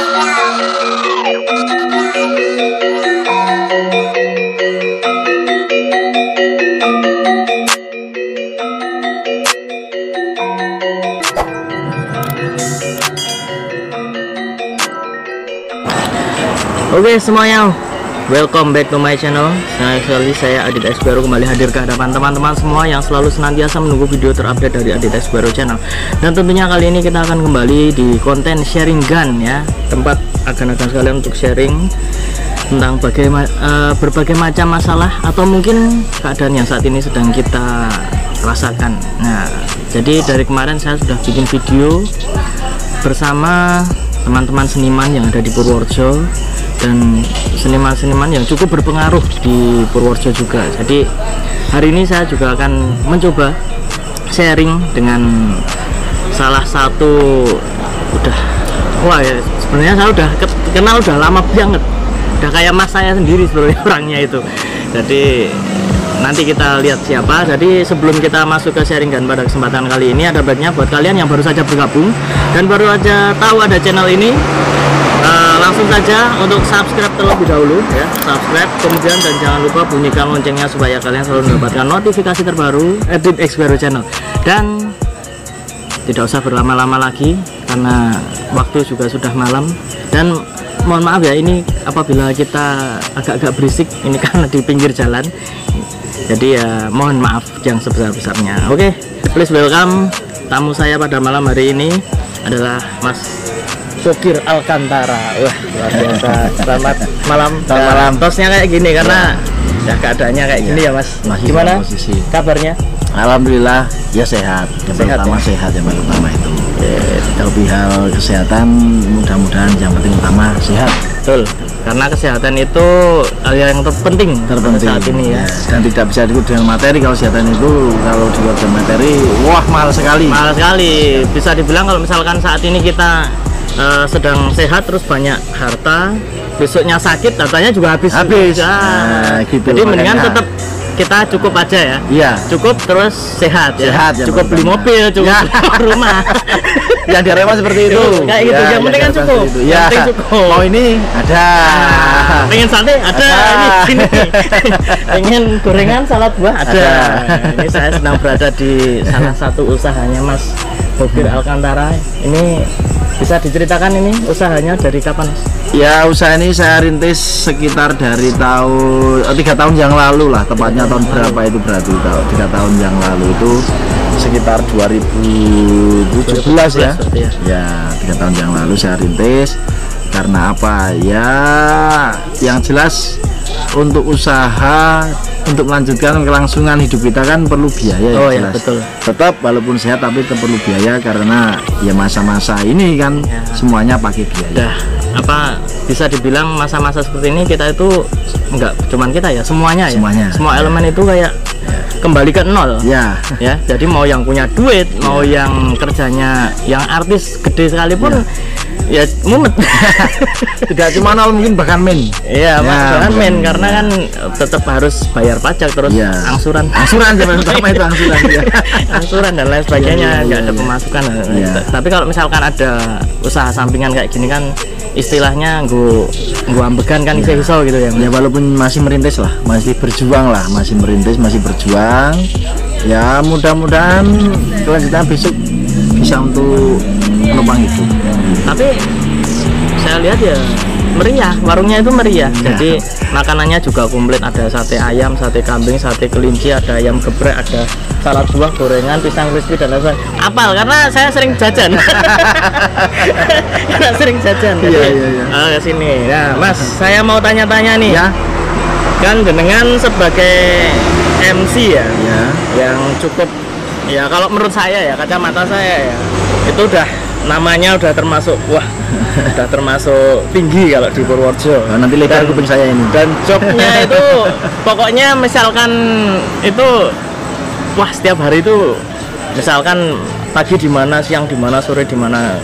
Oke semuanya, welcome back to my channel. Saya Adit X Baru kembali hadir ke hadapan teman-teman semua yang selalu senantiasa menunggu video terupdate dari Adit X Baru channel. Dan tentunya kali ini kita akan kembali di konten sharing gun ya, tempat agan-agan sekalian untuk sharing tentang berbagai macam masalah atau mungkin keadaan yang saat ini sedang kita rasakan. Nah, jadi dari kemarin saya sudah bikin video bersama teman-teman seniman yang ada di Purworejo dan seniman-seniman yang cukup berpengaruh di Purworejo juga. Jadi hari ini saya juga akan mencoba sharing dengan salah satu sebenarnya saya udah kenal udah lama banget, udah kayak mas saya sendiri sebenarnya orangnya itu. Jadi nanti kita lihat siapa. Jadi sebelum kita masuk ke sharing gun pada kesempatan kali ini, ada baiknya buat kalian yang baru saja bergabung dan baru aja tahu ada channel ini, langsung saja untuk subscribe terlebih dahulu ya, subscribe, kemudian dan jangan lupa bunyikan loncengnya supaya kalian selalu mendapatkan notifikasi terbaru Adit X Baru channel. Dan tidak usah berlama-lama lagi karena waktu juga sudah malam, dan mohon maaf ya ini apabila kita agak-agak berisik ini karena di pinggir jalan, jadi ya mohon maaf yang sebesar-besarnya. Oke, please welcome tamu saya pada malam hari ini adalah Mas Bokir Alkantara. Wah, luar biasa. Selamat malam. Selamat malam. Tosnya kayak gini karena ya keadaannya kayak gini ya Mas. Gimana kabarnya? Alhamdulillah ya sehat. Yang pertama ya? Sehat yang pertama itu. Terlebih hal kesehatan, mudah-mudahan yang penting utama sehat. Betul. Karena kesehatan itu hal yang terpenting saat ini ya. Dan tidak bisa diukur dengan materi. Kalau kesehatan itu kalau diukur dengan materi, wah mahal sekali. Mahal sekali. Bisa dibilang kalau misalkan saat ini kita sedang sehat terus banyak harta, besoknya sakit hartanya juga habis. Nah, gitu. Jadi mendingan tetap kita cukup aja ya. Iya. Cukup terus sehat ya. Cukup beli mobil, cukup rumah. Yang diharapkan seperti itu. Kayak gitu. Yang penting kan cukup. Ya. Cukup. Mau ini ada. Pengen sate ada. Ini. Pengen gorengan salad buah ada. Ini saya sedang berada di salah satu usahanya Mas Bokir Alkantara. Ini bisa diceritakan ini usahanya dari kapan? Ya, usaha ini saya rintis sekitar dari tahun 3 tahun yang lalu lah, tepatnya tahun berapa itu berarti 3 tahun yang lalu itu sekitar 2017 ya. Ya, 3 tahun yang lalu saya rintis. Karena apa? Ya, yang jelas untuk usaha, untuk melanjutkan kelangsungan hidup kita kan perlu biaya ya, jelas. Betul. Tetap walaupun sehat tapi tetap perlu biaya karena ya masa-masa ini kan ya, semuanya pakai biaya. Bisa dibilang masa-masa seperti ini kita itu enggak cuman kita ya, semuanya. Semua elemen itu kayak kembali ke nol. Ya. Jadi mau yang punya duit, mau yang kerjanya yang artis gede sekalipun ya mumet. Tidak cuma nol, mungkin bahkan min. Iya, bahkan min karena kan tetap harus bayar pajak terus angsuran zaman pertama itu angsuran ya. Angsuran dan lain sebagainya, nggak ada pemasukan. Tapi kalau misalkan ada usaha sampingan kayak gini kan istilahnya gua ambegan kan iso gitu ya. Ya walaupun masih merintis lah, masih berjuang lah, masih merintis, masih berjuang. Ya mudah-mudahan kelanjutan besok bisa untuk menopang itu. Tapi saya lihat ya meriah, warungnya itu meriah. Jadi makanannya juga komplit, ada sate ayam, sate kambing, sate kelinci, ada ayam geprek, ada salad buah, gorengan, pisang crispy dan lain-lain. Apal karena saya sering jajan. Karena sering jajan. Ke sini. Nah, Mas, saya mau tanya-tanya nih. Ya. Kan jenengan sebagai MC ya. Yang cukup ya kalau menurut saya ya, kacamata saya ya, itu udah namanya udah termasuk udah termasuk tinggi kalau di Purworejo. Nanti lebar kuping saya ini. Dan jobnya itu pokoknya misalkan itu setiap hari itu misalkan pagi di mana, siang di mana, sore di mana.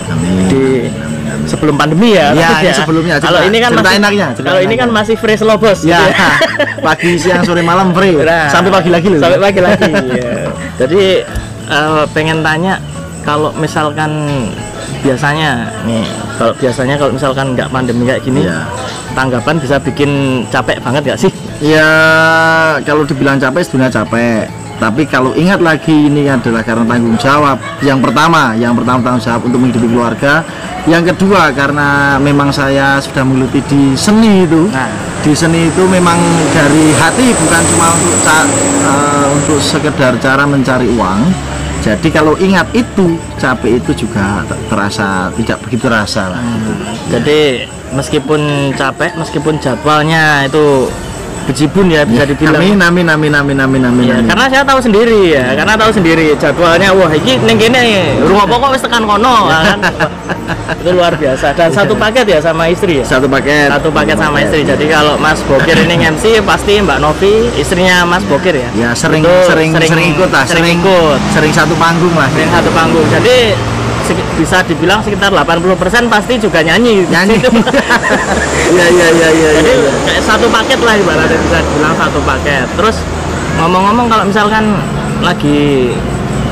Di sebelum pandemi ya. Sebelumnya. Kalau ini kan masih enaknya. Kalau ini kan masih free slow bos. Ya. Pagi, siang, sore, malam free. Sampai pagi lagi loh. Sampai pagi lagi. Jadi pengen tanya, kalau misalkan biasanya nih Kalau biasanya kalau misalkan nggak pandemi kayak gini, Ya. tanggapan bisa bikin capek banget nggak sih? Ya kalau dibilang capek sebenarnya capek. Tapi kalau ingat lagi ini adalah karena tanggung jawab. Yang pertama tanggung jawab untuk menghidupi keluarga. Yang kedua karena memang saya sudah menggeluti di seni itu. Nah, Di seni itu memang dari hati, bukan cuma untuk sekedar cara mencari uang. Jadi kalau ingat itu, capek itu juga terasa tidak begitu terasa lah. Gitu. jadi meskipun capek, meskipun jadwalnya itu bejibun ya bisa dibilang. Amin. Ya, karena saya tahu sendiri ya, karena tahu sendiri jadwalnya. Wah, ini ning kene rumah pokok wis tekan kono kan. Itu luar biasa. Dan satu paket ya sama istri ya. Satu paket Sama istri. Jadi kalau Mas Bokir ini MC pasti Mbak Novi istrinya Mas Bokir ya. Ya sering Itu ikut lah, sering ikut. sering satu panggung lah. Sering satu panggung. Jadi bisa dibilang sekitar 80% pasti juga nyanyi. Iya. Jadi kayak satu paket lah ibaratnya, bisa dibilang satu paket. Terus ngomong-ngomong, kalau misalkan lagi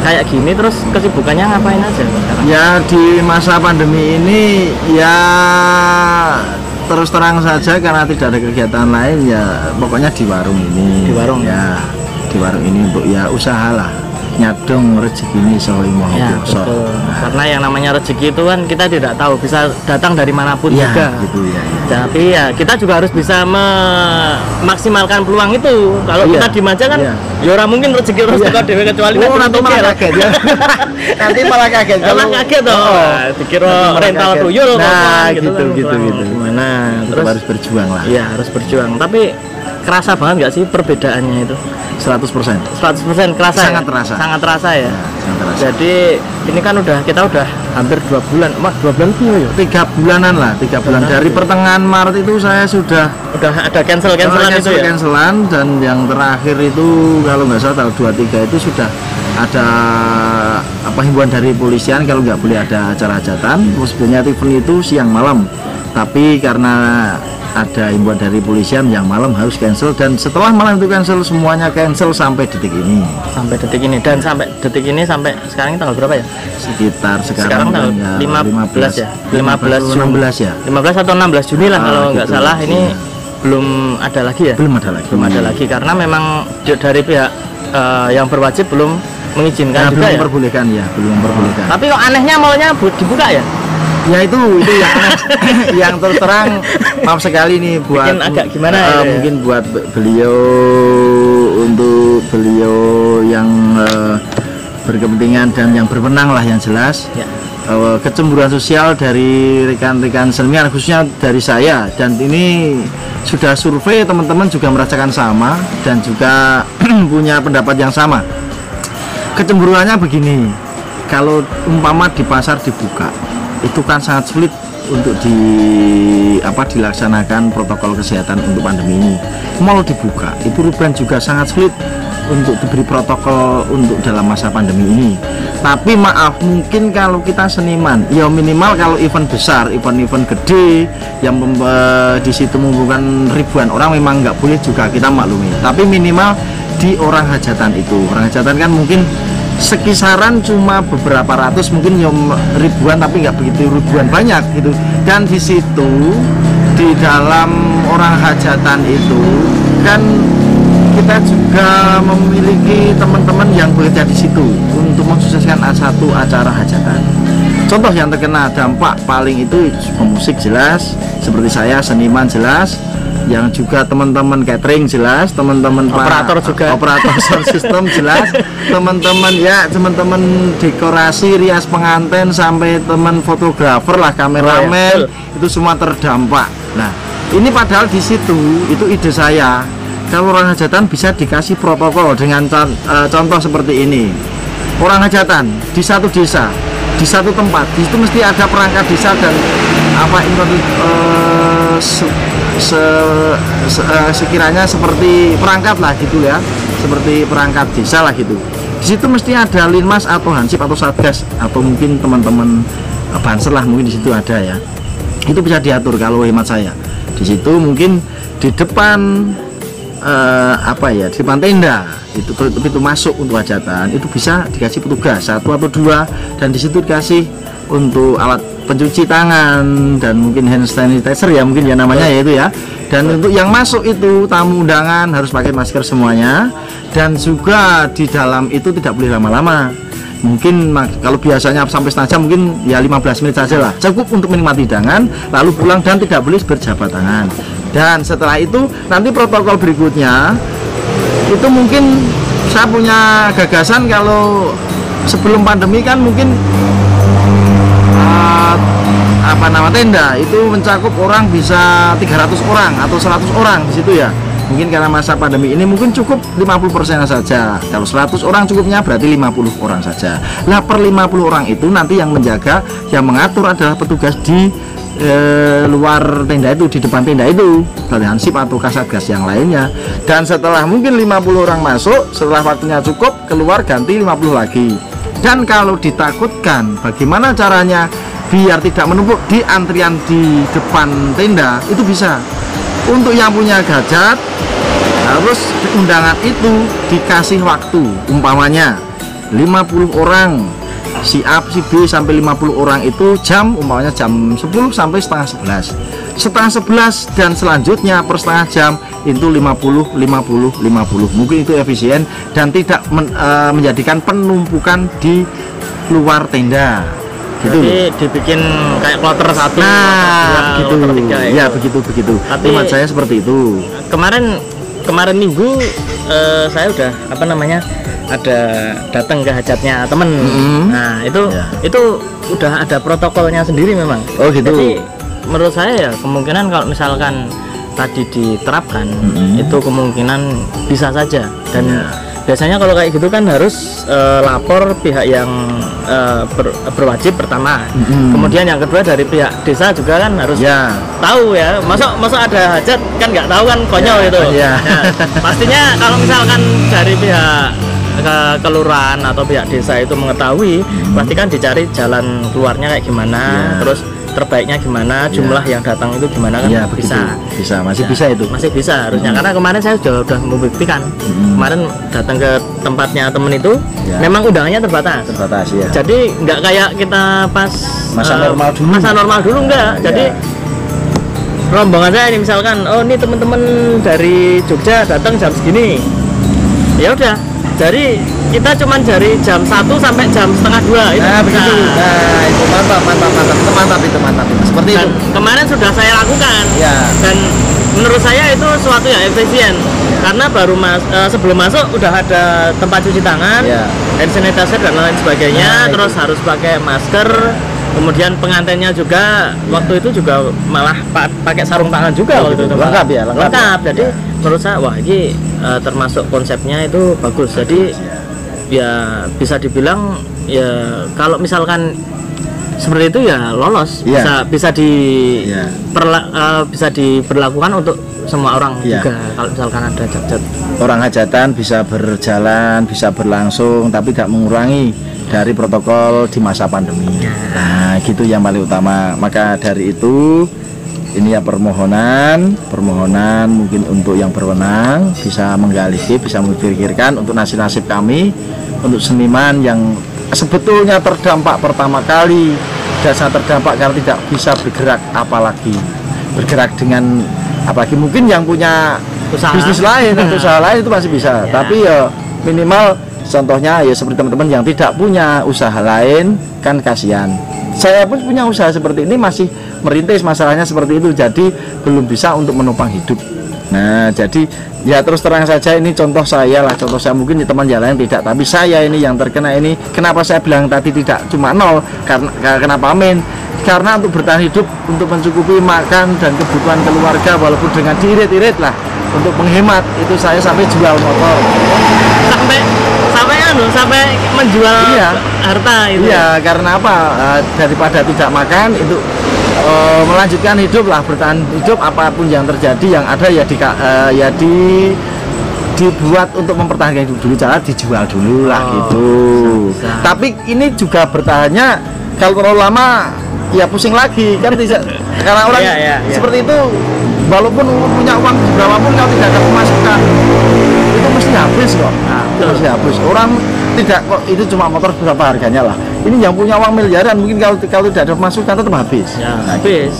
kayak gini terus kesibukannya ngapain aja sekarang? Ya di masa pandemi ini ya terus terang saja karena tidak ada kegiatan lain, ya pokoknya di warung ini. Di warung? Ya di warung ini untuk ya usaha lah, nyadong rezeki ini soalnya mau Ya, biasa. betul. Karena yang namanya rezeki itu kan kita tidak tahu, bisa datang dari manapun Ya juga. gitu ya. Tapi ya kita juga harus bisa memaksimalkan peluang itu. Kalau Iya. kita diem aja kan, Iya. ya orang mungkin rezeki terus Iya. teko dhewe kecuali Nanti malah tukil. kaget ya. Nanti malah kaget Malah kaget toh. Dikira Nanti malah rental kaget. tuyul Nah, kan, gitu. kan. Gimana? Tetap Terus harus berjuang lah. iya harus berjuang. Tapi kerasa banget nggak sih perbedaannya itu? 100%. 100% kerasa. Sangat ya? terasa. Sangat terasa ya. Sangat terasa. Jadi ini kan kita udah hampir 2 bulan. 2 bulan ya? 3 bulanan lah, 3 bulan dari pertengahan Maret itu saya sudah Udah ada cancelan itu ya. cancelan, dan yang terakhir itu kalau nggak salah tanggal 23 itu sudah ada himbauan dari polisian kalau nggak boleh ada acara hajatan. Sebenarnya event itu siang malam, tapi karena ada himbauan dari polisian yang malam harus cancel, dan setelah malam itu cancel semuanya cancel sampai detik ini. Sampai detik ini, dan sampai detik ini sampai sekarang ini tanggal berapa ya? Sekitar Sekarang tanggal 15 ya? 15 Juni. 16 ya. 15 atau 16 Juni lah kalau nggak gitu. salah. Ini belum ada lagi ya? Belum ada lagi. Belum ada lagi karena memang dari pihak yang berwajib belum mengizinkan juga belum ya. memperbolehkan ya, belum memperbolehkan. Tapi kok anehnya mallnya dibuka ya? Ya itu yang yang terus terang maaf sekali nih buat Bikin agak gimana ya? mungkin buat beliau yang berkepentingan dan yang berwenang lah yang jelas. Ya. Kecemburuan sosial dari rekan-rekan seniman khususnya dari saya, dan ini sudah survei, teman-teman juga merasakan sama dan juga punya pendapat yang sama. Kecemburuannya begini, kalau umpama di pasar dibuka itu kan sangat sulit untuk dilaksanakan protokol kesehatan untuk pandemi ini. Mall dibuka itu ruban juga sangat sulit untuk diberi protokol untuk dalam masa pandemi ini. Tapi maaf, mungkin kalau kita seniman, ya minimal kalau event besar, event-event gede yang di situ mengumpulkan ribuan orang memang nggak boleh juga, kita maklumi. Tapi minimal di orang hajatan itu, orang hajatan kan mungkin sekisaran cuma beberapa ratus, mungkin ribuan, tapi nggak begitu ribuan banyak gitu. Dan di situ di dalam orang hajatan itu kan kita juga memiliki teman-teman yang bekerja di situ untuk mensukseskan satu acara hajatan. Contoh yang terkena dampak paling itu pemusik jelas, seperti saya seniman jelas, yang juga teman-teman catering jelas, teman-teman operator juga, operator sound system jelas, teman-teman dekorasi, rias pengantin, sampai teman fotografer lah, kameramen, itu semua terdampak. Nah, ini padahal di situ itu ide saya. Kalau orang hajatan bisa dikasih protokol dengan contoh seperti ini. Orang hajatan di satu desa, di satu tempat, di situ mesti ada perangkat desa dan sekiranya seperti perangkat lah gitu ya, seperti perangkat desa lah gitu. Di situ mesti ada linmas atau hansip atau satgas atau mungkin teman-teman banser lah, mungkin di situ ada ya. Itu bisa diatur kalau hemat saya. Di situ mungkin di depan di depan tenda itu pintu masuk untuk hajatan itu bisa dikasih petugas 1 atau 2, dan di situ dikasih untuk alat pencuci tangan dan mungkin hand sanitizer ya mungkin ya namanya ya itu ya. Dan untuk yang masuk itu tamu undangan harus pakai masker semuanya, dan juga di dalam itu tidak boleh lama-lama. Mungkin kalau biasanya sampai setengah jam mungkin ya 15 menit saja lah, cukup untuk menikmati hidangan lalu pulang, dan tidak boleh berjabat tangan. Dan setelah itu nanti protokol berikutnya itu mungkin saya punya gagasan, kalau sebelum pandemi kan mungkin tenda itu mencakup orang bisa 300 orang atau 100 orang di situ ya. Mungkin karena masa pandemi ini mungkin cukup 50% saja. Kalau 100 orang cukupnya berarti 50 orang saja. Nah, per 50 orang itu nanti yang menjaga, yang mengatur adalah petugas di luar tenda itu, di depan tenda itu, dari Hansip atau Kasatgas yang lainnya. Dan setelah mungkin 50 orang masuk, setelah waktunya cukup keluar ganti 50 lagi. Dan kalau ditakutkan bagaimana caranya biar tidak menumpuk di antrian di depan tenda, itu bisa. Untuk yang punya gadget harus undangan itu dikasih waktu, umpamanya 50 orang si A, si B sampai 50 orang itu jam, umpamanya jam 10 sampai setengah 11. Setengah 11 dan selanjutnya per setengah jam itu 50 50 50. Mungkin itu efisien dan tidak menjadikan penumpukan di luar tenda. Gitu. Jadi dibikin kayak kloter 1, nah, begitu. Kloter 3 ya begitu. Tapi Teman saya seperti itu. Kemarin minggu saya udah ada datang ke hajatnya temen. Nah itu udah ada protokolnya sendiri memang. Oh gitu. Jadi menurut saya ya kemungkinan kalau misalkan tadi diterapkan itu kemungkinan bisa saja. Dan biasanya kalau kayak gitu kan harus lapor pihak yang berwajib pertama. Kemudian yang kedua dari pihak desa juga kan harus tahu ya. Masa ada hajat kan nggak tahu kan, konyol itu. Nah, pastinya kalau misalkan dari pihak kelurahan atau pihak desa itu mengetahui, pasti kan dicari jalan keluarnya kayak gimana, terus terbaiknya gimana, jumlah yang datang itu gimana kan, masih bisa harusnya. Karena kemarin saya sudah membuktikan, kemarin datang ke tempatnya temen itu memang undangannya terbatas ya. Jadi nggak kayak kita pas masa normal dulu enggak. Jadi rombongan saya ini misalkan, oh ini teman-teman dari Jogja datang jam segini, ya udah. Jadi kita cuma dari jam 1 sampai jam setengah 2 itu. Begitu. Nah, itu mantap itu. Seperti dan itu. Kemarin sudah saya lakukan. Dan menurut saya itu suatu yang efisien. Karena baru sebelum masuk udah ada tempat cuci tangan, hand sanitizer dan lain sebagainya, terus harus pakai masker. Kemudian pengantinnya juga waktu itu juga malah pakai sarung tangan juga waktu itu. Lengkap. Jadi menurut saya wah ini termasuk konsepnya itu bagus. Jadi ya bisa dibilang ya kalau misalkan seperti itu ya lolos, bisa diberlakukan untuk semua orang juga. Kalau misalkan ada hajat, orang hajatan bisa berjalan, bisa berlangsung, tapi tidak mengurangi dari protokol di masa pandemi. Nah, gitu yang paling utama. Maka dari itu ini ya permohonan mungkin untuk yang berwenang bisa menggali, bisa memikirkan untuk nasib-nasib kami, untuk seniman yang sebetulnya terdampak pertama kali dan sangat terdampak karena tidak bisa bergerak, apalagi mungkin yang punya bisnis lain atau usaha lain itu masih bisa. Tapi ya minimal contohnya ya seperti teman-teman yang tidak punya usaha lain kan kasihan. Saya pun punya usaha seperti ini, masih merintis, masalahnya seperti itu, jadi belum bisa untuk menopang hidup. Nah, jadi ya terus terang saja ini contoh saya mungkin di teman yang lain tidak, tapi saya ini yang terkena ini. Kenapa saya bilang tadi tidak cuma 0? Kenapa amin? Karena untuk bertahan hidup, untuk mencukupi makan dan kebutuhan keluarga walaupun dengan diirit-irit lah, untuk menghemat itu saya sampai jual motor. Sampai menjual harta itu. Iya, karena apa? Daripada tidak makan itu melanjutkan hidup lah, bertahan hidup apapun yang terjadi, yang ada dibuat untuk mempertahankan hidup dulu, jangan dijual dulu lah gitu. Tapi ini juga bertahannya kalau terlalu lama ya pusing lagi kan, karena orang seperti itu walaupun punya uang berapapun kalau tidak ada pemasukan itu mesti habis kok. Mesti habis. Orang tidak kok itu cuma motor berapa harganya lah. ini yang punya uang miliaran mungkin kalau tidak ada masukan tetap habis. Ya, habis.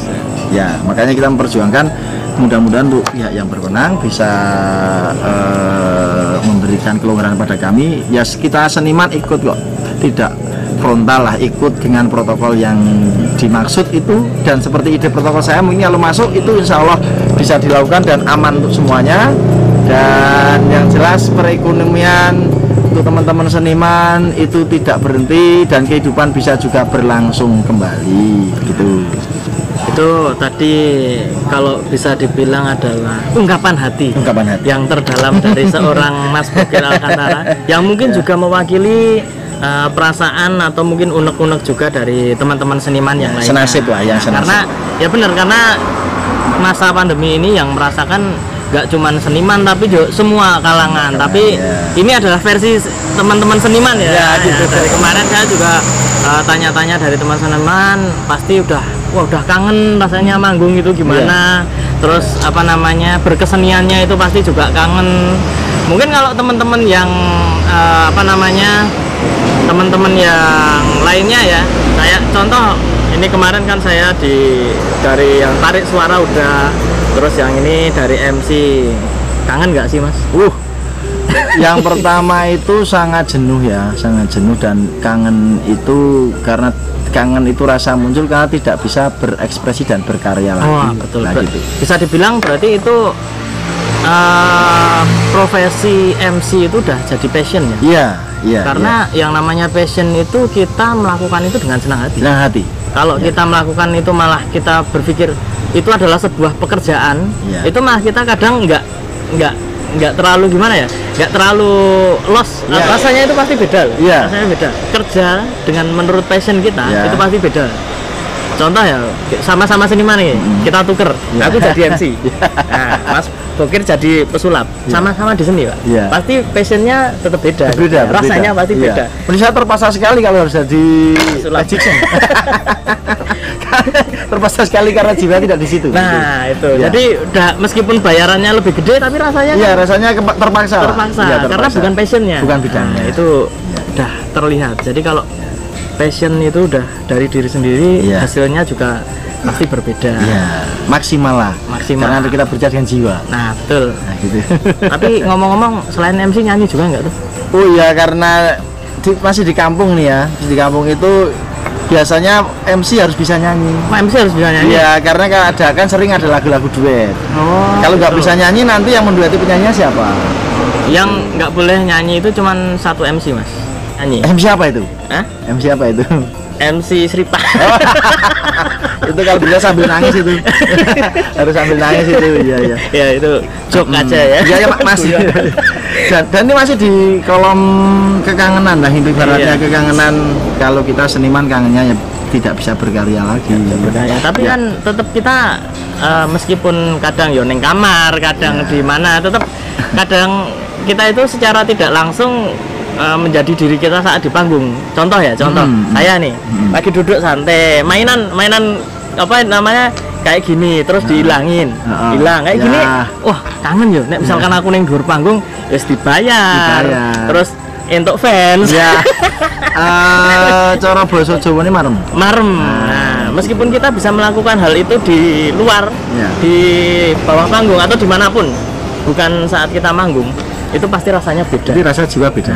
Ya, makanya kita memperjuangkan mudah-mudahan untuk pihak yang berwenang bisa memberikan kelonggaran pada kami. Ya, kita seniman ikut kok, tidak frontal lah, ikut dengan protokol yang dimaksud itu. Dan seperti ide protokol saya mungkin kalau masuk itu insya Allah bisa dilakukan dan aman untuk semuanya. Dan yang jelas perekonomian untuk teman-teman seniman itu tidak berhenti dan kehidupan bisa juga berlangsung kembali gitu. Itu tadi kalau bisa dibilang adalah ungkapan hati yang terdalam dari seorang Mas Bokir Alkantara yang mungkin juga mewakili perasaan atau mungkin unek-unek juga dari teman-teman seniman yang lainnya. Senasib lah yang senasib. Karena ya benar, karena masa pandemi ini yang merasakan nggak cuman seniman tapi juga semua kalangan. Tapi ini adalah versi teman-teman seniman ya. Gitu. Dari kemarin saya juga tanya-tanya dari teman seniman, pasti udah kangen rasanya manggung itu gimana. Terus apa namanya, berkeseniannya itu pasti juga kangen. Mungkin kalau teman-teman yang teman-teman yang lainnya ya, kayak contoh ini kemarin kan saya dari yang tarik suara udah, terus yang ini dari MC, kangen nggak sih Mas? Yang pertama itu sangat jenuh ya, sangat jenuh. Dan kangen itu karena kangen itu rasa muncul karena tidak bisa berekspresi dan berkarya lagi. Betul. Nah, gitu. Bisa dibilang berarti itu profesi MC itu udah jadi passion ya? Iya. Karena yang namanya passion itu kita melakukan itu dengan senang hati. Senang hati. Kalau kita melakukan itu malah kita berpikir itu adalah sebuah pekerjaan, itu malah kita kadang nggak terlalu gimana ya, nggak terlalu loss. Rasanya itu pasti beda loh. Rasanya beda. Kerja dengan menurut passion kita itu pasti beda. Contoh ya, sama-sama seniman nih, kita tuker. Aku jadi MC, nah, Mas Bokir jadi pesulap. Sama-sama di seni Pak. Pasti passionnya tetap beda. Rasanya pasti beda. Saya terpaksa sekali kalau harus jadi magician. Terpaksa sekali karena jiwa tidak di situ. Nah itu. Jadi udah meskipun bayarannya lebih gede tapi rasanya rasanya terpaksa. Karena bukan passionnya. Bukan bidangnya. Itu udah terlihat. Jadi kalau passion itu udah dari diri sendiri, hasilnya juga pasti berbeda. Maksimal lah. Karena kita berbicara dengan jiwa. Nah betul. Nah, gitu. Tapi ngomong-ngomong, selain MC nyanyi juga nggak tuh? Oh iya, karena masih di kampung nih ya. Di kampung itu biasanya MC harus bisa nyanyi. MC harus bisa nyanyi? Iya, karena kan sering ada lagu-lagu duet. Kalau nggak bisa nyanyi, nanti yang mendueti penyanyinya siapa? Yang nggak boleh nyanyi itu cuman satu MC Mas. Nyanyi. MC apa itu? MC apa itu? MC Sripa. Itu kalau bisa sambil nangis itu. Harus sambil nangis itu. Iya. Ya itu joke aja ya. Iya masih. Dan ini masih di kolom kekangenan lah, ibaratnya kekangenan. Kalau kita seniman kangennya ya tidak bisa berkarya lagi. Tapi kan tetap kita meskipun kadang neng kamar, kadang di mana, tetap kadang kita itu secara tidak langsung menjadi diri kita saat di panggung. Contoh saya nih lagi duduk santai, mainan apa namanya kayak gini, terus dihilangin, hilang kayak gini, wah kangen yo. Nek misalkan aku neng dhuwur panggung, wis dibayar. Terus entuk fans. Cara basa Jawane marem. Nah, meskipun kita bisa melakukan hal itu di luar, di bawah panggung atau dimanapun, bukan saat kita manggung, itu pasti rasanya beda. Jadi rasa jiwa beda.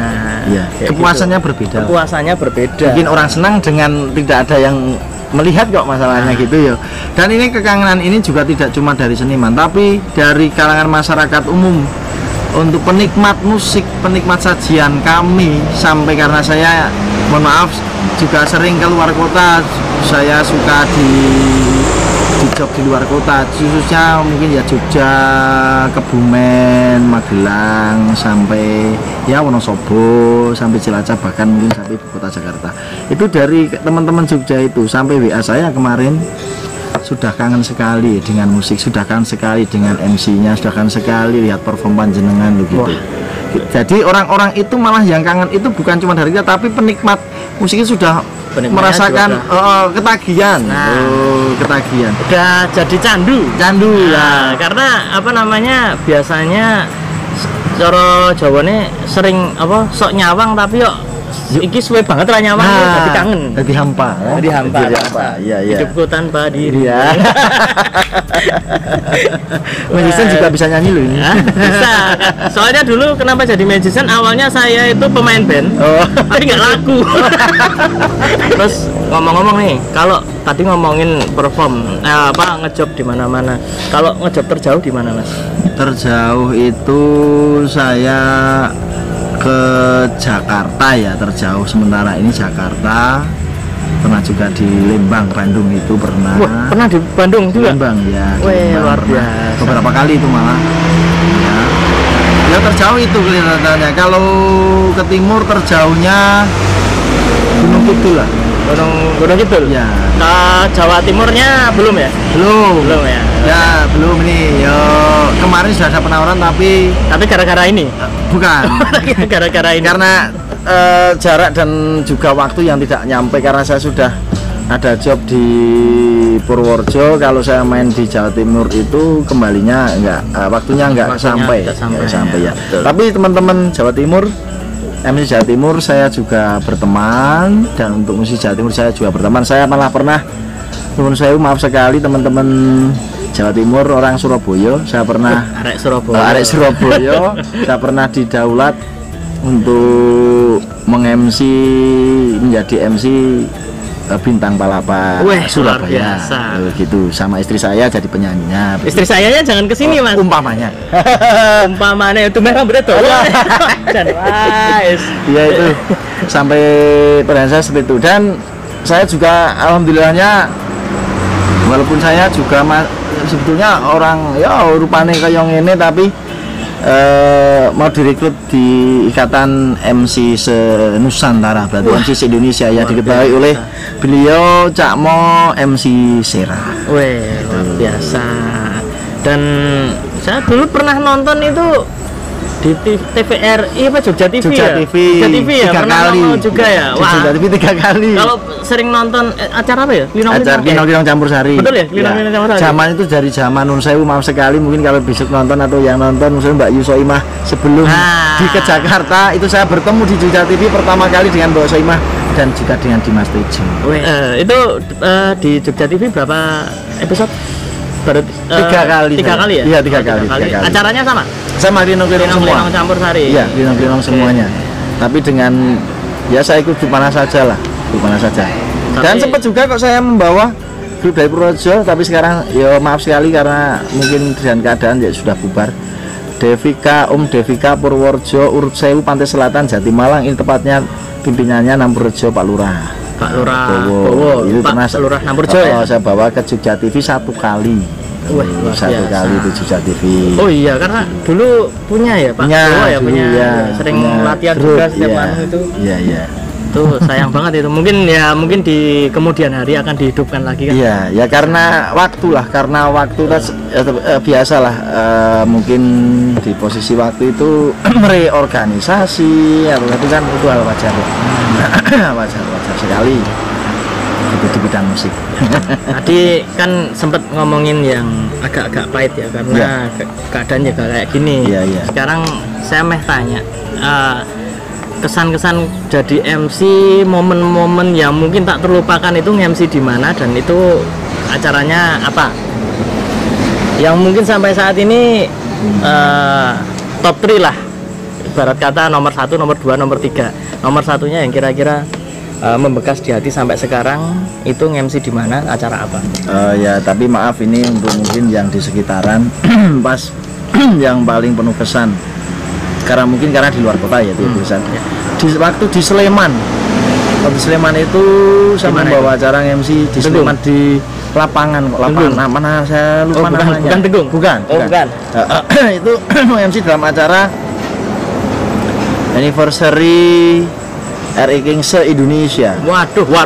Kepuasannya berbeda. Kepuasannya berbeda. Mungkin orang senang dengan tidak ada yang melihat kok masalahnya gitu ya. Dan ini kekangenan ini juga tidak cuma dari seniman, tapi dari kalangan masyarakat umum. Untuk penikmat musik, penikmat sajian kami, sampai karena saya mohon maaf juga sering keluar kota, saya suka di job di luar kota, khususnya mungkin ya Jogja, Kebumen, Magelang, sampai ya Wonosobo, sampai Cilacap, bahkan mungkin sampai ibu kota Jakarta. Itu dari teman-teman Jogja itu sampai WA saya kemarin, sudah kangen sekali dengan musik, sudah kangen sekali dengan MC-nya, sudah kangen sekali lihat perform panjenengan begitu. Jadi orang-orang itu malah yang kangen itu bukan cuma dari kita, tapi penikmat musiknya sudah merasakan ketagihan. Ketagihan. Udah jadi candu lah. Karena apa namanya, biasanya cara Jawane sering sok nyawang tapi iki suwe banget ra nyaman jadi kangen. Jadi hampa. Jadi hampa. Iya, iya. Hidupku tanpa diri. Iya. Magician juga bisa nyanyi loh ini. Bisa. Soalnya dulu kenapa jadi magician? Awalnya saya itu pemain band. Oh. Tapi nggak laku. Terus ngomong-ngomong nih, kalau tadi ngomongin perform, ngejob di mana-mana. Kalau ngejob terjauh di mana, Mas? Terjauh itu saya ke Jakarta ya, terjauh sementara ini Jakarta. Pernah juga di Lembang, Bandung itu pernah. Wah, pernah di Bandung juga? Lembang ya. Wih, luar biasa. Beberapa kali itu malah. Ya. Ya terjauh itu kelihatannya. Kalau ke timur terjauhnya Gunung Kidul lah. Gunung Kidul? Ya. Ke Jawa Timurnya belum ya? Belum ya? Ya belum ini. Yo kemarin sudah ada penawaran tapi gara-gara ini? Bukan. Gara-gara ini? Karena jarak dan juga waktu yang tidak nyampe, karena saya sudah ada job di Purworejo. Kalau saya main di Jawa Timur itu kembalinya waktunya enggak sampai ya. Tapi teman-teman Jawa Timur, MC Jawa Timur saya juga berteman, dan untuk musik Jawa Timur saya juga berteman. Saya malah pernah, teman saya maaf sekali teman-teman Jawa Timur, orang Surabaya, saya pernah arek Surabaya. Saya pernah didaulat untuk meng-MC, menjadi MC Bintang Palapa Surabaya. Gitu, sama istri saya jadi penyanyinya. Istri saya ya jangan kesini, Mas. Umpamanya. Umpamanya itu merah berat tuh. Dan ya itu sampai peran saya seperti itu. Dan saya juga alhamdulillahnya, walaupun saya juga sebetulnya orang ya rupanya kayak ngene, tapi mau direkrut di Ikatan MC se-Nusantara, berarti MC se-Indonesia ya, diketahui oleh beliau Cak Mo MC Sera. Wih, luar biasa. Dan saya dulu pernah nonton itu di TVRI apa Jogja TV Jogja ya? TV, Jogja TV ya, 3 pernah kali nonton juga ya. Wah, Jogja TV 3 kali. Kalau sering nonton acara apa ya? Linong Campur Sari. Betul ya, Linong Campur Sari. Zaman itu dari zaman Nun Sewu, maaf sekali mungkin kalau besok nonton atau yang nonton misalnya Mbak Yusoimah sebelum ke Jakarta itu saya bertemu di Jogja TV pertama kali dengan Mbak Yusoimah dan juga dengan Dimas Tejo. Itu di Jogja TV berapa episode? Baru 3 kali. 3 kali ya? Iya, 3 kali. Acaranya sama? Sama Linong semua. Linong Campur Sari. Iya, Linong semuanya. Tapi dengan ya saya ikut di mana saja lah, di mana saja. Dan sempat juga kok saya membawa grup dari Purworejo, tapi sekarang ya maaf sekali karena mungkin dengan keadaan ya sudah bubar. Devika Purworejo Urut Sewu Pantai Selatan Jatimalang, ini tepatnya pimpinannya Nampurjo Pak Lurah. Bowo. Itu pernah Lurah Nampurjo ya? Saya bawa ke Jogja TV 1 kali. Satu kali itu Jogja TV. Oh iya, karena dulu punya ya Pak Bowo ya, punya sering latihan juga setiap malam itu. Iya. Itu sayang banget itu. Mungkin di kemudian hari akan dihidupkan lagi kan. Iya, ya karena waktu biasalah mungkin di posisi waktu itu reorganisasi atau itu kan itu hal wajar. wajar sekali itu di bidang musik. Tadi kan sempat ngomongin yang agak-agak pahit ya karena keadaannya kayak gini. Iya. Sekarang saya tanya kesan-kesan jadi MC, momen-momen yang mungkin tak terlupakan itu nge-MC di mana dan itu acaranya apa? Yang mungkin sampai saat ini top 3 lah. Ibarat kata nomor 1, nomor 2, nomor 3. Nomor satunya yang kira-kira membekas di hati sampai sekarang itu nge-MC di mana, acara apa? Ya, tapi maaf ini untuk mungkin yang di sekitaran pas yang paling penuh kesan. Karena di luar kota ya itu kesan. Waktu di Sleman. Waktu di Sleman itu saya membawa acara MC di Sleman di lapangan mana saya lupa namanya. Bukan Tegung. Bukan. Itu MC dalam acara anniversary RI King se-Indonesia. Waduh, war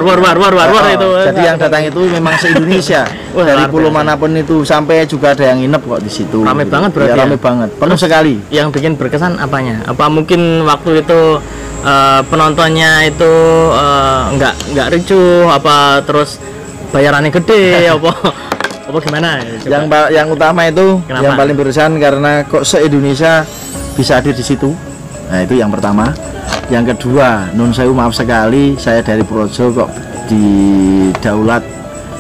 itu. Jadi yang datang itu memang se-Indonesia. Dari pulau manapun itu, sampai juga ada yang nginep kok di situ. Rame banget berarti. Rame banget, penuh sekali. Yang bikin berkesan apanya? Apa mungkin waktu itu penontonnya itu nggak ricuh, apa terus bayarannya gede, apa gimana? Yang utama itu, kenapa? yang paling berkesan karena kok se-Indonesia bisa hadir di situ. Nah itu yang pertama. Yang kedua, nun sewu maaf sekali, saya dari Projo kok di Daulat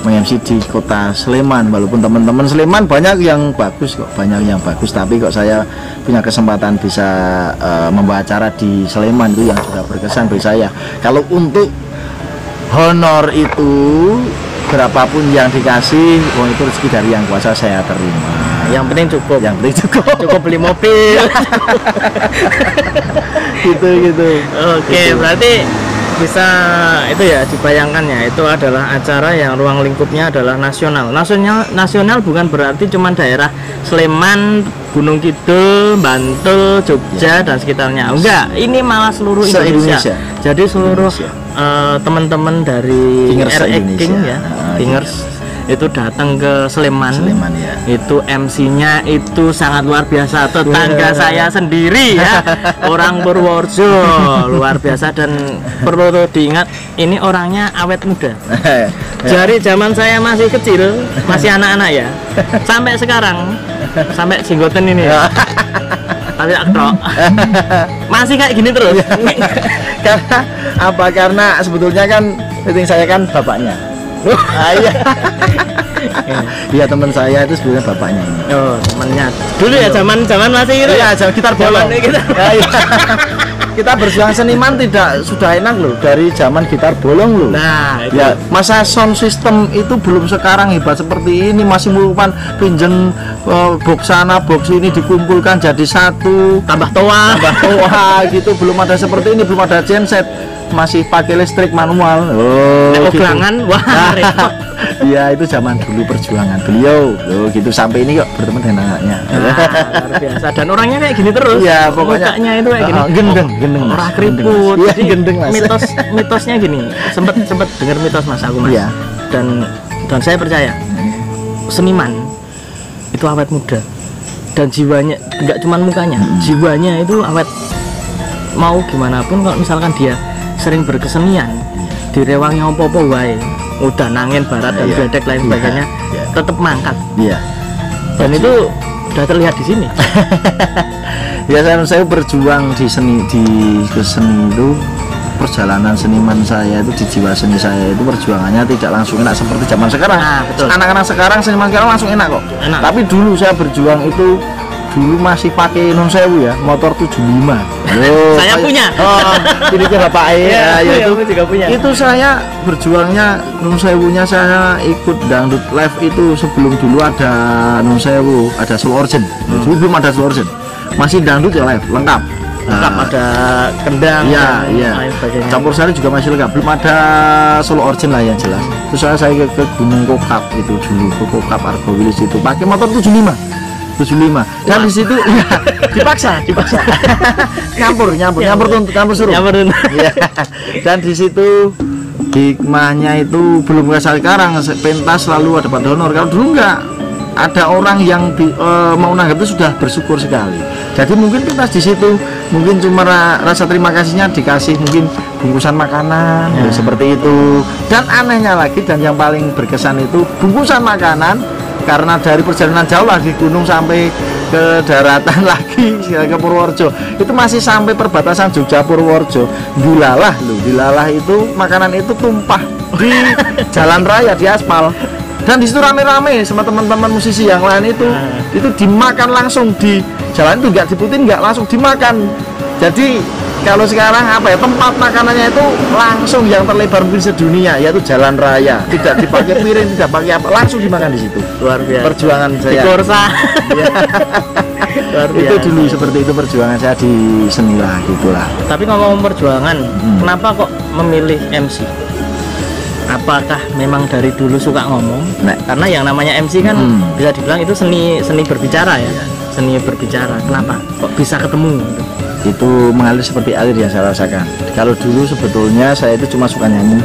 meng-MC di kota Sleman. Walaupun teman-teman Sleman banyak yang bagus kok, banyak yang bagus, tapi kok saya punya kesempatan bisa membawa acara di Sleman, itu yang juga berkesan bagi saya. Kalau untuk honor itu berapapun yang dikasih, itu rezeki dari yang kuasa, saya terima. Yang penting cukup. Yang penting Cukup beli mobil. gitu. Oke, berarti bisa itu ya dibayangkan ya, itu adalah acara yang ruang lingkupnya adalah nasional. Nasional bukan berarti cuma daerah Sleman, Gunung Kidul, Bantul, Jogja dan sekitarnya. Enggak, ini malah seluruh Indonesia. Jadi seluruh teman-teman dari King ya, Kingers itu datang ke Sleman ya. Itu MC-nya itu sangat luar biasa, tetangga saya sendiri ya, orang Purworejo, luar biasa. Dan perlu diingat, ini orangnya awet muda. Dari zaman saya masih kecil, masih anak-anak ya, sampai sekarang, sampai jenggoten ini ya. Tapi aktor masih kayak gini terus. Karena apa? Karena sebetulnya kan meeting saya kan bapaknya. Iya. Iya, teman saya itu sebenarnya bapaknya ini. Oh, temannya. Dulu ya zaman masih itu. Iya, zaman gitar bolong. Iya. Kita berjuang seniman tidak sudah enak loh dari zaman gitar bolong loh. Nah, itu. Ya, masa sound system itu belum sekarang hebat seperti ini, masih merupakan pinjen box sana box ini dikumpulkan jadi satu, tambah toa gitu. Belum ada seperti ini, belum ada genset, masih pakai listrik manual. Gelangan, gitu. Wah, repot. Iya, itu zaman dulu perjuangan beliau. Gitu sampai ini kok berteman dengan anaknya. Luar biasa. Dan orangnya kayak gini terus. Iya, pokoknya mukanya itu kayak gini. Gendeng. Orang keriput. Iya, jadi gendeng, Mas. mitosnya gini. Sempet dengar mitos Mas aku, Mas. Iya. Dan saya percaya seniman itu awet muda. Dan jiwanya enggak cuma mukanya, jiwanya itu awet. Mau gimana pun kalau misalkan dia sering berkesenian, direwangi opo-opo wae, udah nangin barat dan bedek lain sebagainya, tetap mangkat. Iya. Dan itu udah terlihat di sini. Ya, saya berjuang di seni itu, perjalanan seniman saya itu di jiwa seni saya itu perjuangannya tidak langsung enak seperti zaman sekarang. Nah, betul. Anak-anak sekarang seniman sekarang langsung enak kok. Enak. Tapi dulu saya berjuang itu dulu masih pakai non sewu ya, motor 75. Saya punya. Oh, ini ke bapak ya, itu juga punya. Itu saya berjuangnya non sewunya, saya ikut dangdut live itu sebelum dulu ada non sewu, ada slow organ. Dulu belum ada slow organ. Masih dangdut ya live lengkap. Ada kendang, lain sebagainya. Campur sari juga masih lengkap, belum ada solo origin lah yang jelas. Terus saya ke Gunung Kokap itu dulu, ke Kokap Argowilis itu pakai motor 75. Dan di situ ya, dipaksa. nyampur suruh. Ya. Dan di situ hikmahnya itu belum kayak sekarang, pentas selalu ada pada honor. Kalau dulu enggak, ada orang yang mau nanggap itu sudah bersyukur sekali. Jadi mungkin pentas di situ mungkin cuma rasa terima kasihnya dikasih mungkin bungkusan makanan seperti itu. Dan anehnya lagi dan yang paling berkesan itu bungkusan makanan, karena dari perjalanan jauh lagi gunung sampai ke daratan lagi ke Purworejo, itu masih sampai perbatasan Jogja Purworejo. Dilalah itu makanan itu tumpah di jalan raya, di aspal. Dan di situ rame-rame sama teman-teman musisi yang lain itu dimakan langsung di jalan, itu nggak diputin, nggak langsung dimakan. Jadi kalau sekarang apa ya, tempat makanannya itu langsung yang terlebar mungkin sedunia, yaitu jalan raya, tidak dipakai piring, tidak pakai apa, langsung dimakan di situ. Luar biasa. Perjuangan saya. Di Korsa. Luar biasa. Itu dulu seperti itu perjuangan saya di seni lah, gitulah. Tapi ngomong perjuangan, kenapa kok memilih MC? Apakah memang dari dulu suka ngomong? Nah, karena yang namanya MC kan bisa dibilang itu seni berbicara ya, seni berbicara. Kenapa kok bisa ketemu gitu? Itu mengalir seperti air yang saya rasakan. Kalau dulu sebetulnya saya itu cuma suka nyanyi.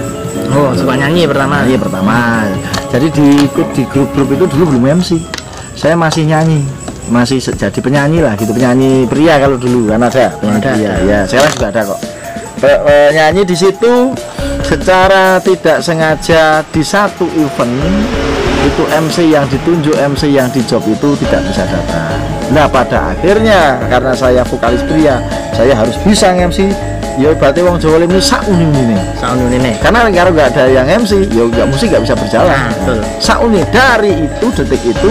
Oh, suka nyanyi pertama. Iya, pertama. Jadi ikut di grup-grup itu dulu belum MC. Saya masih nyanyi, masih jadi penyanyi lah gitu, penyanyi pria kalau dulu kan ada penyanyi pria. Ya, sekarang juga ada kok. Nyanyi di situ secara tidak sengaja di satu event itu MC yang ditunjuk, MC yang di job itu tidak bisa datang. Nah, pada akhirnya karena saya vokalis pria, saya harus bisa MC ya berarti wong Jawa ini saunine. Saunine. Karena kalau nggak ada yang MC, ya nggak musik nggak bisa berjalan. Nah, betul. Sauni dari itu detik itu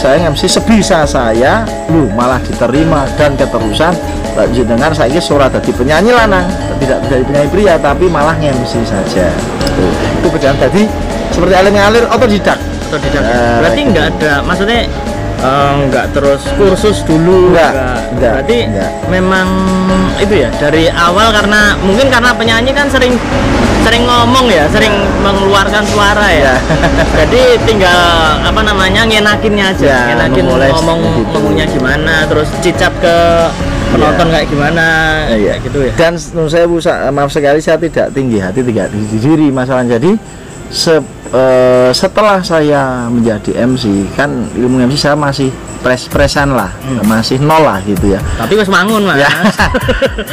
saya MC sebisa saya, lu malah diterima dan keterusan. Lanjut dengar saya suara dari penyanyi lanang, tidak dari penyanyi pria, tapi malah MC saja. Itu berjalan tadi seperti alim ngalir otodidak. Berarti nggak ada, maksudnya nggak terus kursus dulu, enggak. Berarti memang itu ya dari awal, karena mungkin karena penyanyi kan sering ngomong ya, sering mengeluarkan suara ya. Jadi tinggal apa namanya ngenakinnya aja, ngenakin ngomongnya gimana, terus cicap ke penonton kayak gimana, kayak gitu ya. Dan saya maaf sekali saya tidak tinggi hati, tidak tinggi diri masalah. Jadi setelah saya menjadi MC kan ilmu MC saya masih pres-presan lah, masih nol lah gitu ya. Tapi wis mangun Mas. Ya.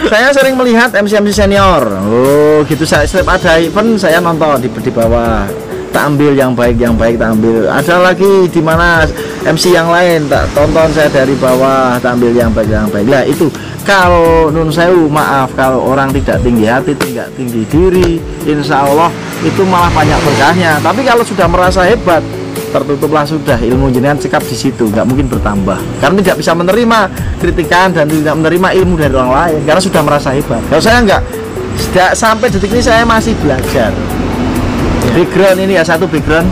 Saya sering melihat MC senior. Oh gitu, saya setiap ada event saya nonton di bawah. Tak ambil yang baik tak ambil. Ada lagi di mana MC yang lain tak tonton saya dari bawah, tak ambil yang baik. Lah itu kalau nun sewu maaf kalau orang tidak tinggi hati, tidak tinggi diri, insya Allah itu malah banyak berkahnya. Tapi kalau sudah merasa hebat, tertutuplah sudah, ilmu jenengan cekap di situ, nggak mungkin bertambah. Karena tidak bisa menerima kritikan dan tidak menerima ilmu dari orang lain karena sudah merasa hebat. Kalau saya nggak, sampai detik ini saya masih belajar. Background ini ya, satu background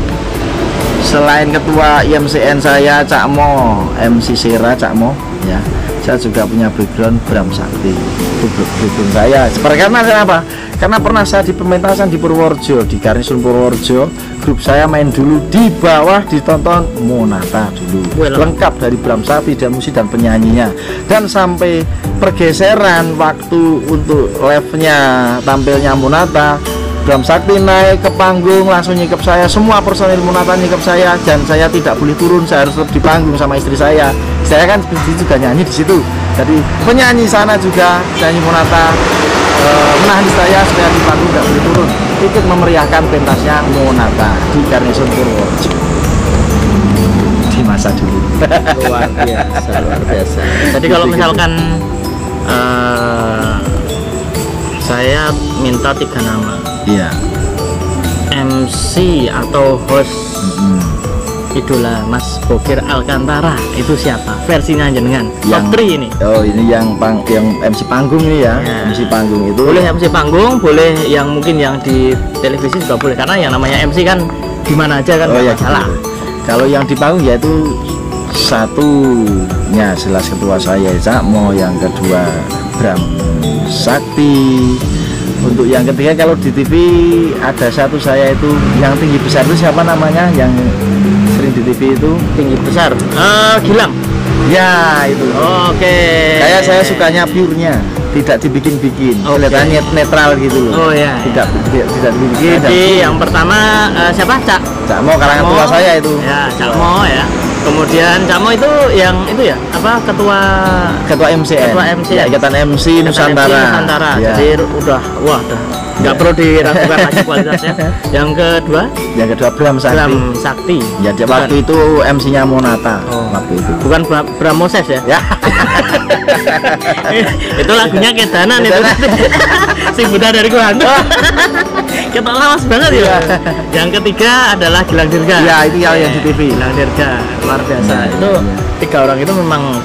selain ketua IMCN saya Cak Mo, MC Sera Cak Mo ya, saya juga punya background Bram Sakti. Itu background saya. Karena kenapa? Karena pernah saya di pementasan di Purworejo, di Karnisun Purworejo, grup saya main dulu di bawah, ditonton Monata dulu, lengkap dari Bram Sakti dan musik dan penyanyinya. Dan sampai pergeseran waktu untuk live-nya tampilnya Monata, Bram Sakti naik ke panggung langsung nyikap saya, semua personil Monata nyikap saya, dan saya tidak boleh turun, saya harus tetap di panggung sama istri saya. Saya kan juga nyanyi di situ, jadi penyanyi sana juga nyanyi Monata menahan saya supaya di panggung tidak boleh turun, ikut memeriahkan pentasnya Monata di Karnisun Purworejo di masa dulu. Luar biasa. Jadi kalau misalkan saya minta 3 nama. Iya. MC atau host idola Mas Bokir Alkantara itu siapa? Versinya jenengan. Yang top 3 ini. Oh, ini yang MC panggung ini ya. MC panggung itu. Boleh MC panggung, boleh yang mungkin yang di televisi juga boleh, karena yang namanya MC kan di mana aja kan ya, masalah. Gitu. Kalau yang di panggung yaitu satunya jelas ketua saya Cak Mo, yang kedua Bram Sakti. Untuk yang ketiga kalau di TV ada satu saya itu yang tinggi besar itu siapa namanya, yang sering di TV itu tinggi besar, Gilang ya itu. Oke. Kayak saya sukanya pure-nya, tidak dibikin-bikin, kelihatannya netral gitu loh. Oh ya. Tidak dibikin. Jadi yang pertama siapa? Cak Mo, karangan tua saya itu. Ya, Cak Mo ya. Kemudian Cak Mo itu yang itu ya, apa, ketua MCN. Ketua MCN. Ya, Ikatan MC Nusantara. Ya. Jadi udah nggak perlu diragukan lagi kualitasnya. Yang kedua Bram Sakti. Ya, waktu itu MC-nya Monata. Waktu itu. Bukan Bram Moses ya? Ya. Itu lagunya Kedanan itu. Si Buddha dari Kuhantu. Kita lawas banget ya. Yang ketiga adalah Gilang Dirga. Ya, itu yang di TV. Gilang Dirga, luar biasa. Itu 3 orang itu memang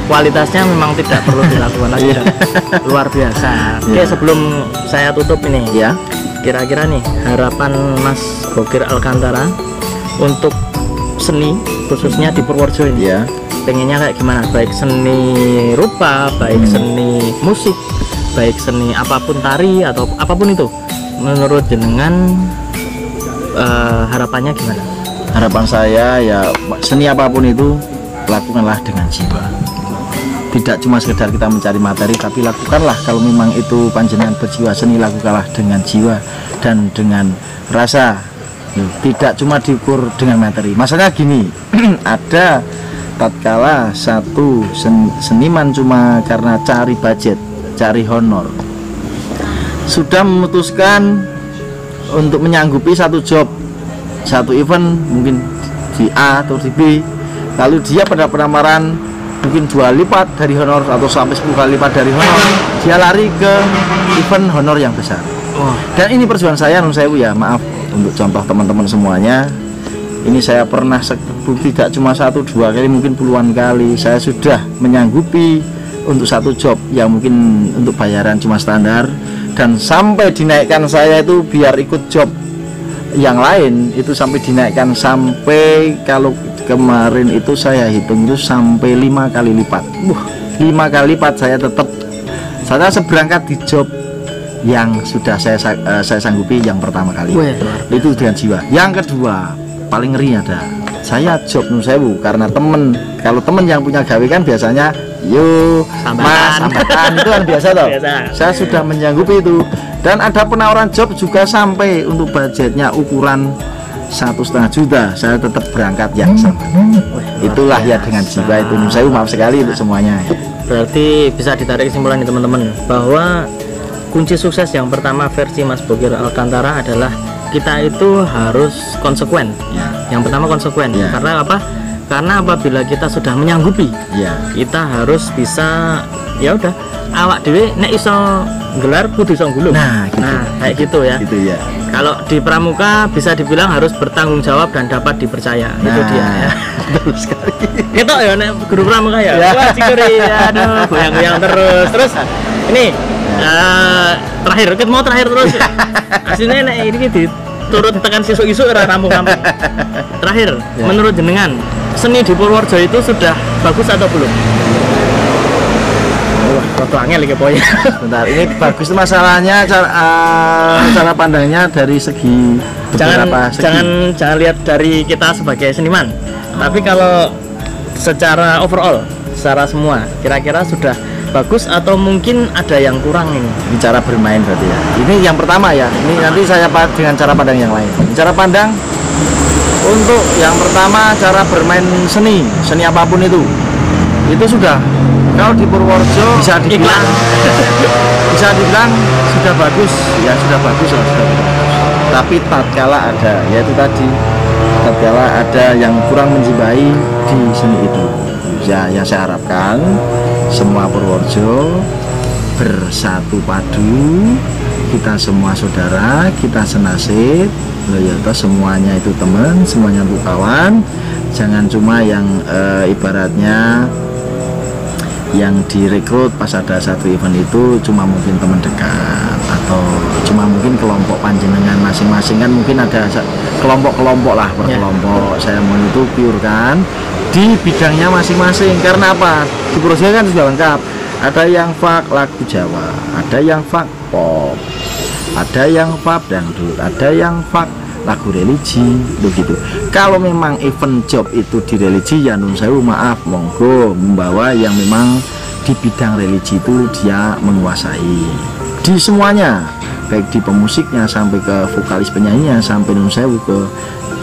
kualitasnya memang tidak perlu dilakukan lagi. Luar biasa. Oke, sebelum saya tutup ini ya, kira-kira nih harapan Mas Bokir Alkantara untuk seni khususnya di Purworejo ini ya, pengennya kayak gimana, baik seni rupa, baik seni musik, baik seni apapun, tari atau apapun itu, menurut jenengan harapannya gimana? Harapan saya ya seni apapun itu lakukanlah dengan jiwa, tidak cuma sekedar kita mencari materi, tapi lakukanlah kalau memang itu panjenengan berjiwa seni, lakukanlah dengan jiwa dan dengan rasa, tidak cuma diukur dengan materi. Masalahnya gini, ada tatkala satu seniman cuma karena cari budget, cari honor, sudah memutuskan untuk menyanggupi satu job, satu event mungkin di A atau di B, lalu dia pada penawaran mungkin 2 lipat dari honor atau sampai 10 kali lipat dari honor, dia lari ke event honor yang besar. Dan ini perjuangan saya, nun sewu ya, maaf untuk contoh teman-teman semuanya. Ini saya pernah tidak cuma 1-2 kali, mungkin puluhan kali saya sudah menyanggupi untuk satu job yang mungkin untuk bayaran cuma standar, dan sampai dinaikkan saya itu biar ikut job yang lain itu sampai dinaikkan sampai kalau kemarin itu saya hitung itu sampai 5 kali lipat. 5 kali lipat saya tetap saya seberangkat di job yang sudah saya sanggupi yang pertama kali. Itu dengan jiwa. Yang kedua paling ngeri ada, saya job nun sewu karena kalau temen yang punya gawe kan biasanya yo mas sambatan itu kan biasa toh. Saya sudah menyanggupi itu, dan ada penawaran job juga sampai untuk budgetnya ukuran 1,5 juta, saya tetap berangkat yang sama. Itulah ya dengan jiwa itu nun sewu, maaf sekali untuk semuanya. Berarti bisa ditarik kesimpulan nih teman-teman, bahwa kunci sukses yang pertama versi Mas Bokir Alcantara adalah kita itu harus konsekuen. Yang pertama konsekuen. Karena apa? Karena apabila kita sudah menyanggupi, kita harus bisa, ya udah, awak dewe nek iso gelar kudu iso gulung. Nah, kayak gitu ya. Gitu ya. Kalau di pramuka bisa dibilang harus bertanggung jawab dan dapat dipercaya. Itu dia ya. Betul sekali. Kita ya nek guru pramuka ya. Wah, cikuri, aduh, goyang-goyang terus. Terus ini terakhir terus. Aslinya nek ini turut tekan sisuk-isuk era kampung-kampung. Terakhir, menurut jenengan, seni di Purworejo itu sudah bagus atau belum? Foto angel iki poya. Bentar, ini bagus itu masalahnya cara pandangnya dari segi beberapa segi. Jangan lihat dari kita sebagai seniman. Tapi kalau secara overall, secara semua, kira-kira sudah bagus atau mungkin ada yang kurang ini? Cara bermain berarti ya. Ini yang pertama ya. Ini nanti saya dengan cara pandang yang lain. Cara pandang untuk yang pertama cara bermain seni apapun itu sudah, kalau di Purworejo bisa dibilang sudah bagus ya, sudah bagus lah, sudah bagus. Tapi tatkala ada, yaitu tadi tatkala ada yang kurang menjiwai di seni itu ya, yang saya harapkan semua Purworejo bersatu padu, kita semua saudara, kita senasib, ya semuanya itu teman, semuanya itu kawan. Jangan cuma yang ibaratnya yang direkrut pas ada satu event itu cuma mungkin teman dekat atau cuma mungkin kelompok panjenengan masing-masing, kan mungkin ada kelompok-kelompok lah, berkelompok. Saya mau itu pure kan di bidangnya masing-masing. Karena apa? Di Purworejo kan sudah lengkap. Ada yang fak lagu Jawa, ada yang fak pop, ada yang fak dangdut, ada yang fak lagu religi, begitu. Kalau memang event job itu di religi ya nun sewu, maaf, monggo membawa yang memang di bidang religi itu dia menguasai di semuanya, baik di pemusiknya sampai ke vokalis penyanyinya sampai nun sewu ke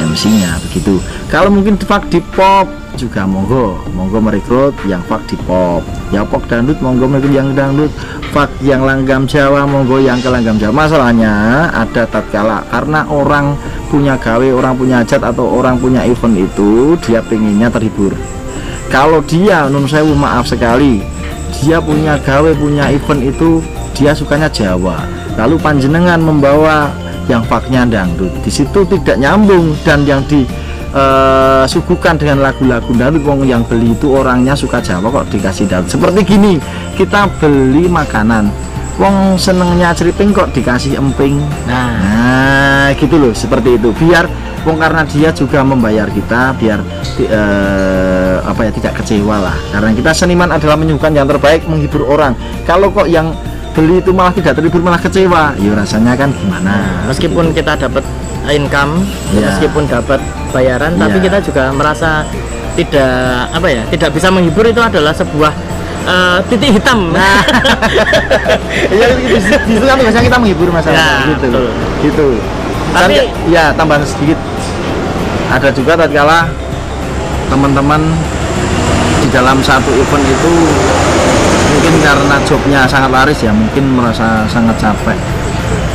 MC-nya, begitu. Kalau mungkin fak di pop juga monggo merekrut yang fak di pop, ya pop dangdut monggo merekrut yang dangdut, fak yang langgam Jawa monggo yang ke langgam Jawa. Masalahnya ada tatkala karena orang punya gawe, orang punya hajat atau orang punya event itu dia pengennya terhibur. Kalau dia nun sewu, maaf sekali, dia punya gawe, punya event itu dia sukanya Jawa, lalu panjenengan membawa yang faknya dangdut, di situ tidak nyambung, dan yang disuguhkan dengan lagu-lagu dangdut, wong yang beli itu orangnya suka Jawa kok dikasih dangdut. Seperti gini, kita beli makanan, wong senengnya ceriping kok dikasih emping. Nah gitu loh, seperti itu. Biar wong karena dia juga membayar kita, biar tidak kecewa lah. Karena kita seniman adalah menyuguhkan yang terbaik, menghibur orang. Kalau kok yang beli itu malah tidak terhibur, malah kecewa, ya rasanya kan gimana. Meskipun kita dapat income, meskipun dapat bayaran, tapi kita juga merasa tidak bisa menghibur. Itu adalah sebuah titik hitam. Nah, ya itu kan biasanya kita menghibur masalah gitu. Tapi ya tambahan sedikit, ada juga tatkala teman-teman di dalam satu event itu mungkin karena jobnya sangat laris ya, mungkin merasa sangat capek,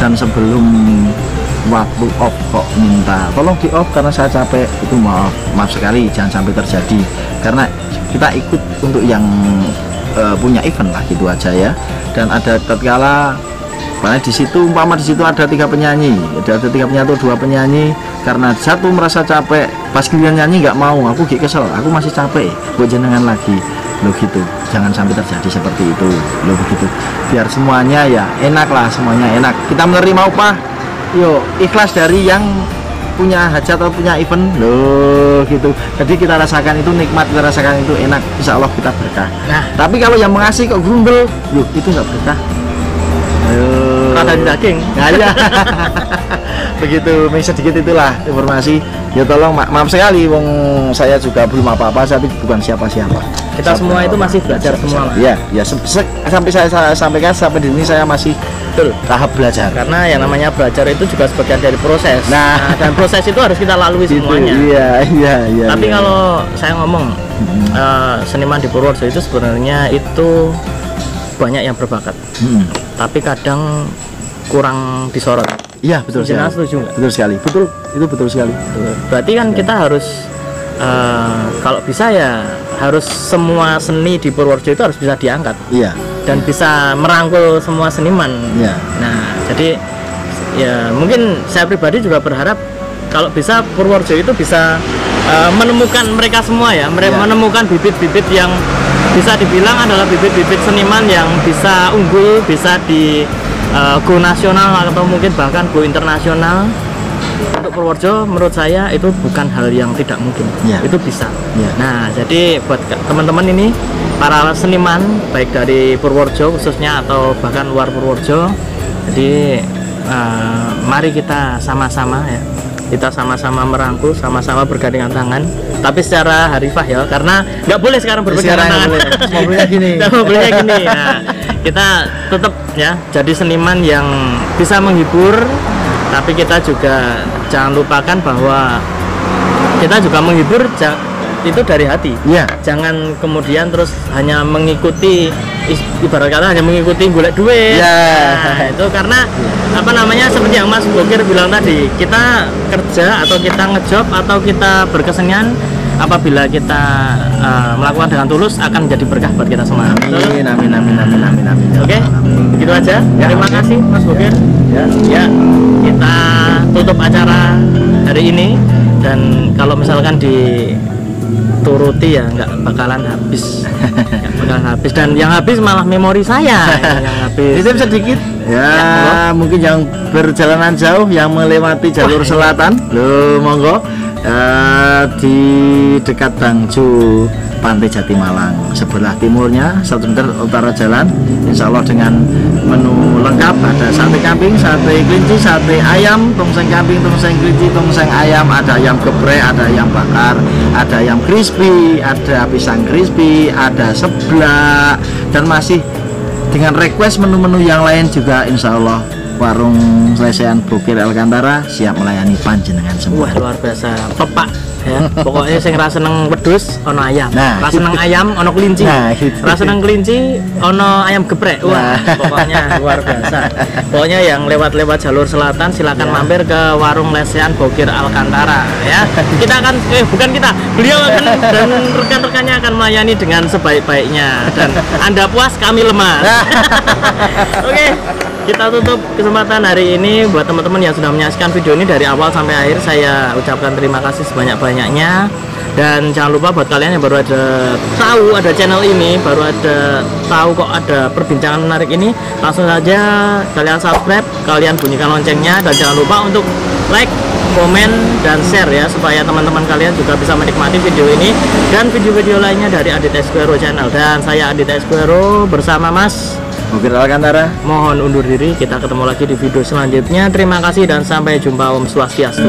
dan sebelum waktu off kok minta tolong di off karena saya capek, itu maaf sekali, jangan sampai terjadi. Karena kita ikut untuk yang punya event lah gitu aja ya. Dan ada tatkala karena di situ umpama di situ ada 3 penyanyi, ada 3 penyanyi atau 2 penyanyi, karena satu merasa capek pas giliran nyanyi nggak mau, aku kesel, aku masih capek, buat jenengan lagi lo gitu. Jangan sampai terjadi seperti itu lo begitu, biar semuanya ya enak lah, semuanya enak, kita menerima upah yo ikhlas dari yang punya hajat atau punya event lo gitu. Jadi kita rasakan itu nikmat, kita rasakan itu enak, insya Allah kita berkah. Nah tapi kalau yang mengasih kok grumbel loh, itu nggak berkah. Rada daging. Nah, ya. Begitu, sedikit itulah informasi. Ya tolong maaf sekali, wong saya juga belum apa-apa, tapi bukan siapa-siapa. Kita semua itu masih belajar semua. Iya, ya sampai saya sampaikan sampai di sini saya masih tahap belajar. Karena yang namanya belajar itu juga sebagian dari proses. Nah, dan proses itu harus kita lalui semuanya. Iya. Tapi kalau saya ngomong seniman di Purworejo itu sebenarnya itu banyak yang berbakat. Tapi kadang kurang disorot. Iya, betul sekali. Setuju nggak? Betul sekali. Betul, itu betul sekali. Berarti kan kita harus kalau bisa ya harus semua seni di Purworejo itu harus bisa diangkat. Iya. Dan bisa merangkul semua seniman. Iya. Nah, jadi ya mungkin saya pribadi juga berharap kalau bisa Purworejo itu bisa menemukan mereka semua ya, menemukan bibit-bibit yang bisa dibilang adalah bibit-bibit seniman yang bisa unggul, bisa di go nasional atau mungkin bahkan go internasional. Untuk Purworejo menurut saya itu bukan hal yang tidak mungkin, itu bisa. Nah jadi buat teman-teman ini para seniman baik dari Purworejo khususnya atau bahkan luar Purworejo, jadi mari kita sama-sama ya, kita sama-sama merangkul, sama-sama bergandengan tangan, tapi secara harifah ya, karena nggak boleh sekarang berpegangan tangan. Mobilnya gini. Mobilnya gini. Nah, kita tetap ya jadi seniman yang bisa menghibur, tapi kita juga jangan lupakan bahwa kita juga menghibur itu dari hati. Jangan kemudian terus hanya mengikuti, ibarat kata hanya mengikuti golek duit. Nah, itu karena apa namanya, seperti yang Mas Bokir bilang tadi, kita kerja atau kita ngejob atau kita berkesenian apabila kita melakukan dengan tulus akan menjadi berkah buat kita semua. Amin. Oke, begitu aja. Terima kasih Mas Bokir. Ya, kita tutup acara hari ini, dan kalau misalkan dituruti ya nggak bakalan habis. Dan yang habis malah memori saya yang habis. Itu sedikit ya, mungkin yang berjalanan jauh yang melewati jalur selatan lo monggo di dekat Bangju Pantai Jatimalang, sebelah timurnya 100 meter utara jalan, insya Allah dengan menu lengkap, ada sate kambing, sate kelinci, sate ayam, tongseng kambing, tongseng kelinci, tongseng ayam, ada ayam geprek, ada ayam bakar, ada ayam crispy, ada pisang crispy, ada seblak, dan masih dengan request menu-menu yang lain juga. Insya Allah warung lesehan Bokir Alkantara siap melayani panjenengan semua. Wah, luar biasa, pepak ya. Pokoknya sing ra seneng wedhus ono ayam, ra seneng ayam ono kelinci, ra seneng kelinci ono ayam geprek. Wah, pokoknya luar biasa. Pokoknya yang lewat-lewat jalur selatan silakan mampir ke warung lesehan Bokir Alkantara ya. Kita akan bukan kita, beliau akan dan rekan-rekannya akan melayani dengan sebaik-baiknya, dan Anda puas kami lemas. Oke, kita tutup kesempatan hari ini. Buat teman-teman yang sudah menyaksikan video ini dari awal sampai akhir, saya ucapkan terima kasih sebanyak-banyaknya. Dan jangan lupa buat kalian yang baru tahu ada channel ini, baru tahu kok ada perbincangan menarik ini, langsung saja kalian subscribe, kalian bunyikan loncengnya, dan jangan lupa untuk like, komen, dan share ya, supaya teman-teman kalian juga bisa menikmati video ini dan video-video lainnya dari Adit Esquero Channel. Dan saya Adit Esquero bersama Mas Bokir Alkantara mohon undur diri. Kita ketemu lagi di video selanjutnya. Terima kasih dan sampai jumpa. Om Swastiastu.